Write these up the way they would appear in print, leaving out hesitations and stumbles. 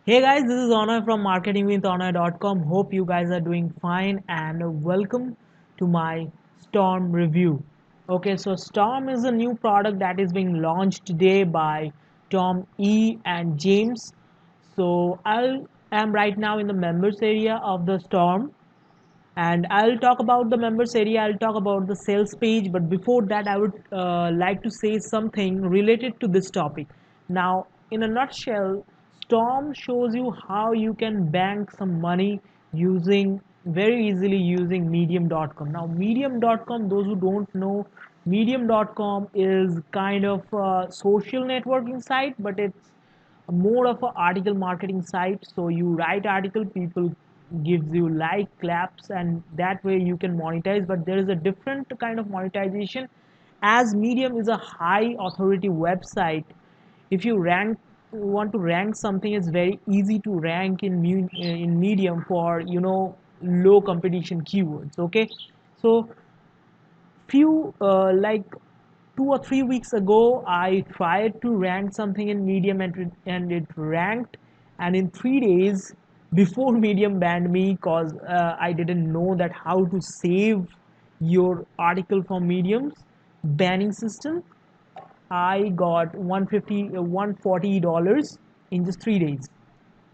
Hey guys, this is Honor from marketingwithhonor.com. Hope you guys are doing fine and welcome to my Storm review. Okay, so Storm is a new product that is being launched today by Tom E and James. So I am right now in the members area of the Storm and I'll talk about the members area. I'll talk about the sales page, but before that I would like to say something related to this topic. Now in a nutshell, Storm shows you how you can bank some money using very easily using medium.com. Now medium.com, those who don't know, medium.com is kind of a social networking site, but it's more of an article marketing site. So you write article, people gives you like claps, and that way you can monetize. But there is a different kind of monetization, as Medium is a high authority website. If you want to rank something, it's very easy to rank in Medium for low competition keywords. Okay, so few like 2 or 3 weeks ago I tried to rank something in Medium, and it ranked, and in 3 days before Medium banned me because I didn't know that how to save your article from Medium's banning system. I got 150 $140 in just 3 days.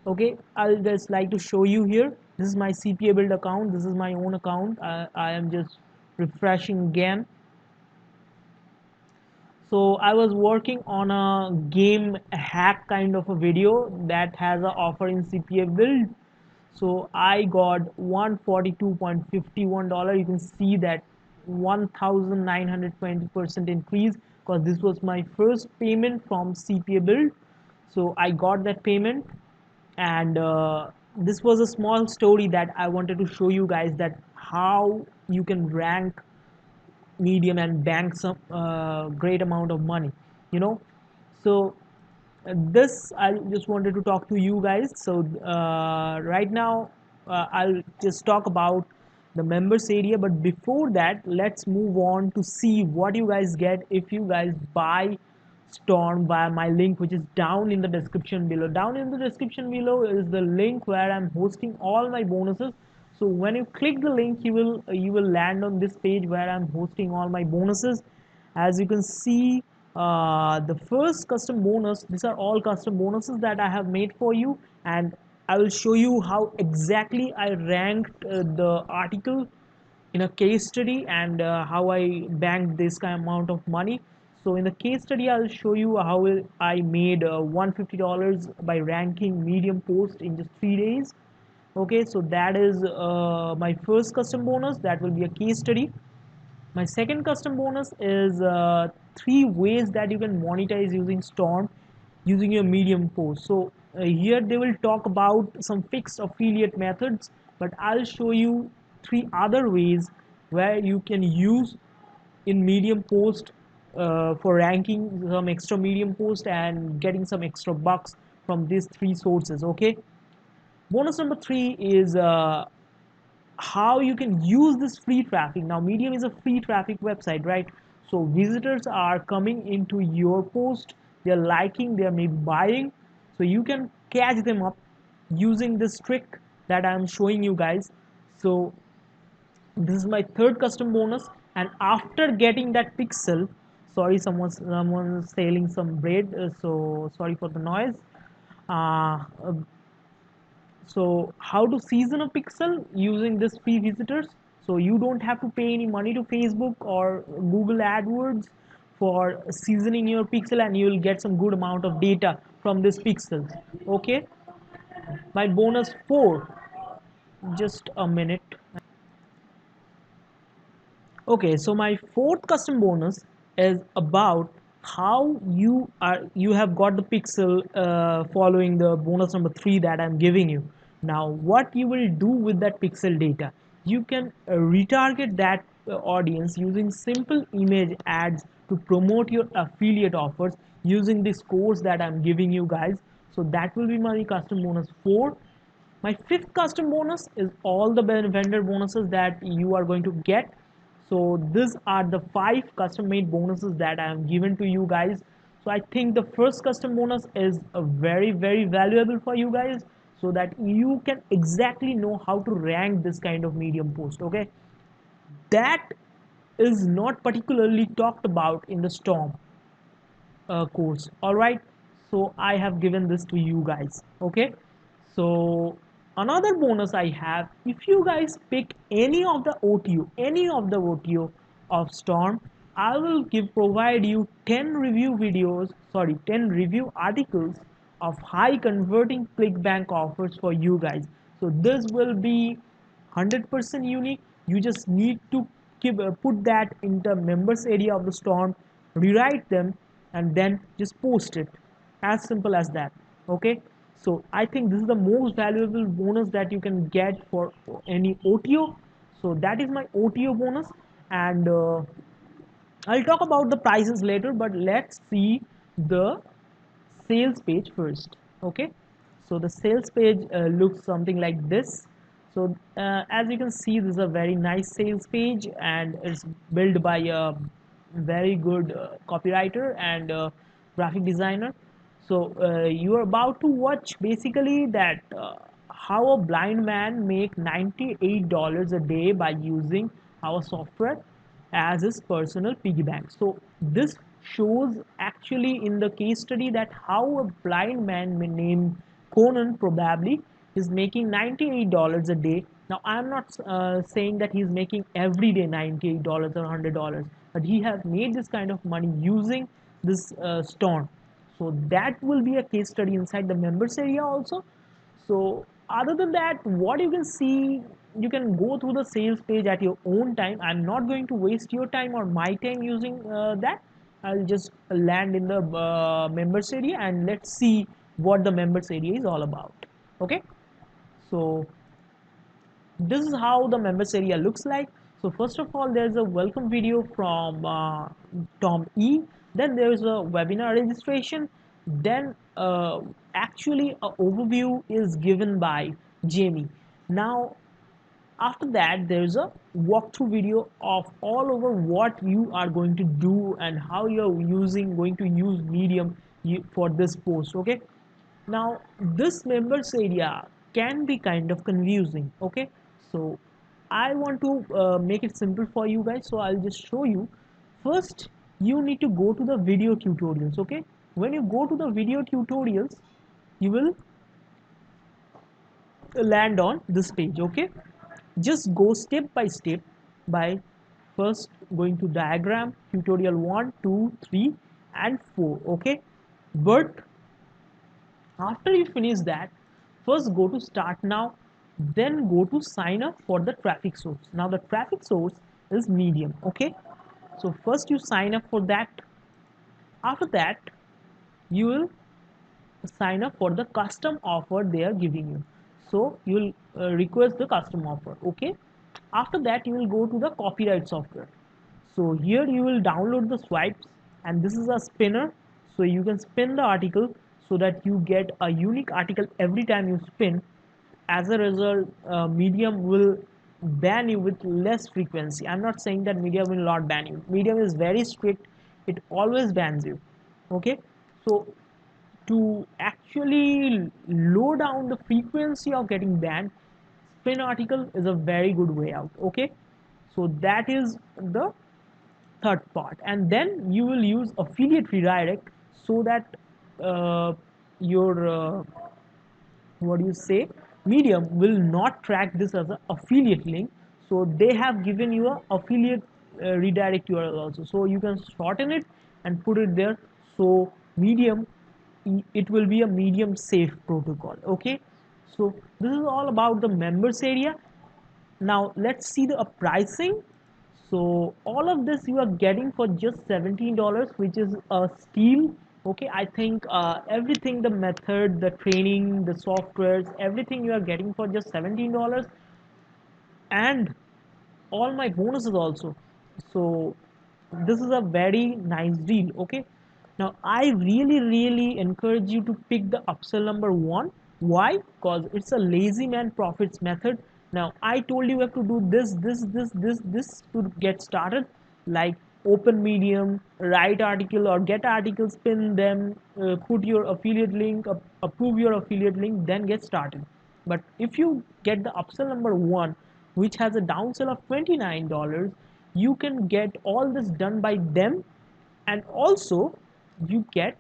Okay, I'll just like to show you here. This is my CPA build account. This is my own account. I am just refreshing again. So I was working on a game hack kind of a video that has an offer in CPA build. So I got $142.51. You can see that 1920% increase because this was my first payment from CPA build. So I got that payment, and this was a small story that I wanted to show you guys, that how you can rank Medium and bank some great amount of money, you know. So this I just wanted to talk to you guys. So right now I'll just talk about the members area, but before that let's move on to see what you guys get if you guys buy Storm via my link, which is down in the description below. Down in the description below is the link where I'm hosting all my bonuses. So when you click the link, you will land on this page where I'm hosting all my bonuses. As you can see, the first custom bonus, these are all custom bonuses that I have made for you, and I will show you how exactly I ranked the article in a case study, and how I banked this kind of amount of money. So in the case study, I'll show you how I made $150 by ranking Medium post in just 3 days. Okay, so that is my first custom bonus. That will be a case study. My second custom bonus is 3 ways that you can monetize using Storm using your Medium post. So here they will talk about some fixed affiliate methods, but I'll show you 3 other ways where you can use in Medium post for ranking some extra Medium post and getting some extra bucks from these 3 sources. Okay, bonus number 3 is how you can use this free traffic. Now Medium is a free traffic website, right? So visitors are coming into your post, they're liking, they're maybe buying, so you can catch them up using this trick that I'm showing you guys. So this is my third custom bonus, and after getting that pixel, sorry, someone's selling some bread, so sorry for the noise. uh, so how to season a pixel using this free visitors? So you don't have to pay any money to Facebook or Google AdWords for seasoning your pixel, and you will get some good amount of data from this pixels. Okay, my bonus 4, just a minute. Okay, so my fourth custom bonus is about how you have got the pixel following the bonus number 3 that I'm giving you. Now what you will do with that pixel data, you can retarget that audience using simple image ads to promote your affiliate offers using this course that I'm giving you guys. So that will be my custom bonus 4. My fifth custom bonus is all the vendor bonuses that you are going to get. So these are the 5 custom made bonuses that I am given to you guys. So I think the first custom bonus is very valuable for you guys, so that you can exactly know how to rank this kind of medium post. Okay, that is not particularly talked about in the Storm course. All right, so I have given this to you guys. Okay, so another bonus I have, if you guys pick any of the OTO of Storm, I will provide you 10 review videos, sorry, 10 review articles of high converting ClickBank offers for you guys. So this will be 100% unique. You just need to put that in the members area of the Storm, rewrite them, and then just post it. As simple as that. Okay, so I think this is the most valuable bonus that you can get for any OTO. So that is my OTO bonus, and I'll talk about the prices later, but let's see the sales page first. Okay, so the sales page looks something like this. So as you can see, this is a very nice sales page, and it's built by a very good copywriter and graphic designer. So you are about to watch basically that how a blind man make $98 a day by using our software as his personal piggy bank. So this shows actually in the case study that how a blind man named Conan probably is making $98 a day. Now I'm not saying that he's making every day $98 or $100, but he has made this kind of money using this Storm. So that will be a case study inside the members area also. So other than that, what you can see, you can go through the sales page at your own time. I'm not going to waste your time or my time using that. I'll just land in the members area, and let's see what the members area is all about. Okay, so this is how the members area looks like. So first of all, there's a welcome video from Tom E. Then there is a webinar registration. Then actually an overview is given by Jamie. Now after that, there's a walkthrough video of all over what you are going to do and how you're going to use Medium for this post. Okay, now this members area can be kind of confusing. Okay, so I want to make it simple for you guys, so I'll just show you. First, you need to go to the video tutorials. Okay, when you go to the video tutorials, you will land on this page. Okay, just go step by step by first going to diagram tutorial 1, 2, 3 and 4. Okay, but after you finish that, first go to start now, then go to sign up for the traffic source. Now the traffic source is Medium. Okay, so first you sign up for that. After that, you will sign up for the custom offer they are giving you. So you will request the custom offer. Okay, after that you will go to the copyright software. So here you will download the swipes, and this is a spinner, so you can spin the article so that you get a unique article every time you spin. As a result, Medium will ban you with less frequency. I'm not saying that Medium will not ban you. Medium is very strict, it always bans you. Okay, so to actually low down the frequency of getting banned, spin article is a very good way out. Okay, so that is the third part, and then you will use affiliate redirect so that your what do you say, Medium will not track this as an affiliate link. So they have given you a affiliate redirect URL also, so you can shorten it and put it there. So Medium, it will be a Medium safe protocol. Okay, so this is all about the members area. Now let's see the pricing. So all of this you are getting for just $17, which is a steal. Okay, I think everything, the method, the training, the softwares, everything you are getting for just $17, and all my bonuses also. So this is a very nice deal. Okay, now I really encourage you to pick the upsell number one. Why? Because it's a lazy man profits method. Now I told you have to do this to get started, like open Medium, write article or get articles, pin them, put your affiliate link, approve your affiliate link, then get started. But if you get the upsell number 1, which has a downsell of $29, you can get all this done by them, and also you get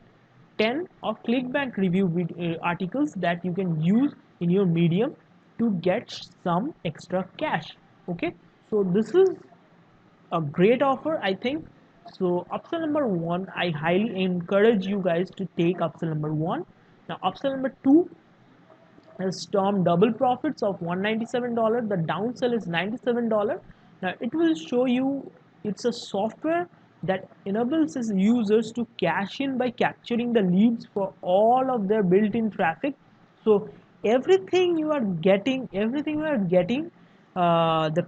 10 of ClickBank review articles that you can use in your Medium to get some extra cash. Okay, so this is a great offer, I think. So upsell number 1, I highly encourage you guys to take upsell number 1. Now upsell number 2 is Storm double profits of $197. The downsell is $97. Now it will show you, it's a software that enables its users to cash in by capturing the leads for all of their built-in traffic. So the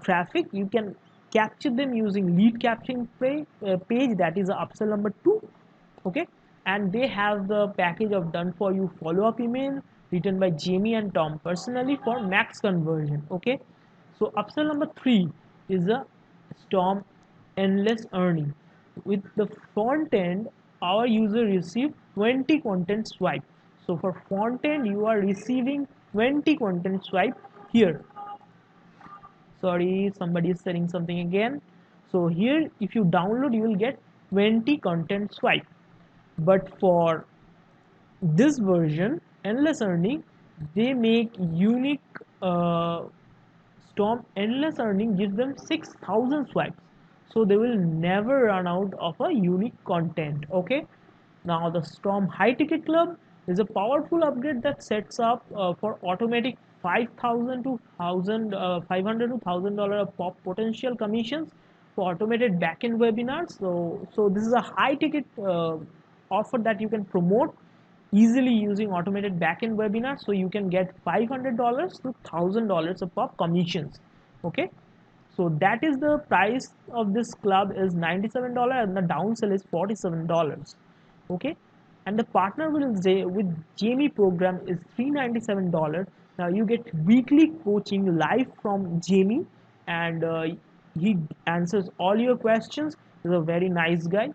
traffic, you can capture them using lead capturing page, that is upsell number 2. Okay, and they have the package of done for you follow-up email written by Jamie and Tom personally for max conversion. Okay, so upsell number 3 is a Storm endless earning. With the front end, our user receive 20 content swipe. So for front end, you are receiving 20 content swipe here. Sorry, somebody is saying something again. So here, if you download, you will get 20 content swipe. But for this version, endless earning, they make unique Storm endless earning gives them 6,000 swipes, so they will never run out of a unique content. Okay, now the Storm high ticket club is a powerful upgrade that sets up for automatic 5,000 to 1,000 500 to $1,000 of pop potential commissions for automated backend webinars. So this is a high ticket offer that you can promote easily using automated backend webinars, so you can get $500 to $1,000 of pop commissions. Okay, so that is the price of this club is $97 and the downsell is $47. Okay, and the partner with Jamie program is $397. Now you get weekly coaching live from Jamie, and he answers all your questions. He's a very nice guy.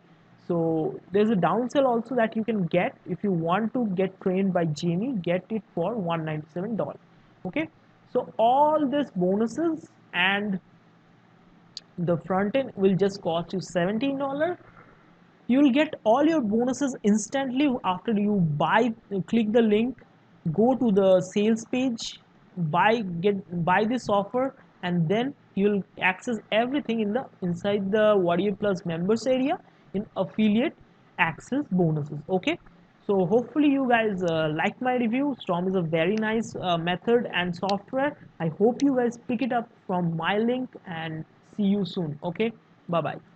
So there's a downsell also that you can get if you want to get trained by Jamie, get it for $197. Okay, so all these bonuses and the front end will just cost you $17. You will get all your bonuses instantly after you click the link, go to the sales page, buy this offer, and then you'll access everything inside the Warrior Plus members area in affiliate access bonuses. Okay, so hopefully you guys like my review. Storm is a very nice method and software. I hope you guys pick it up from my link, and see you soon. Okay, bye bye.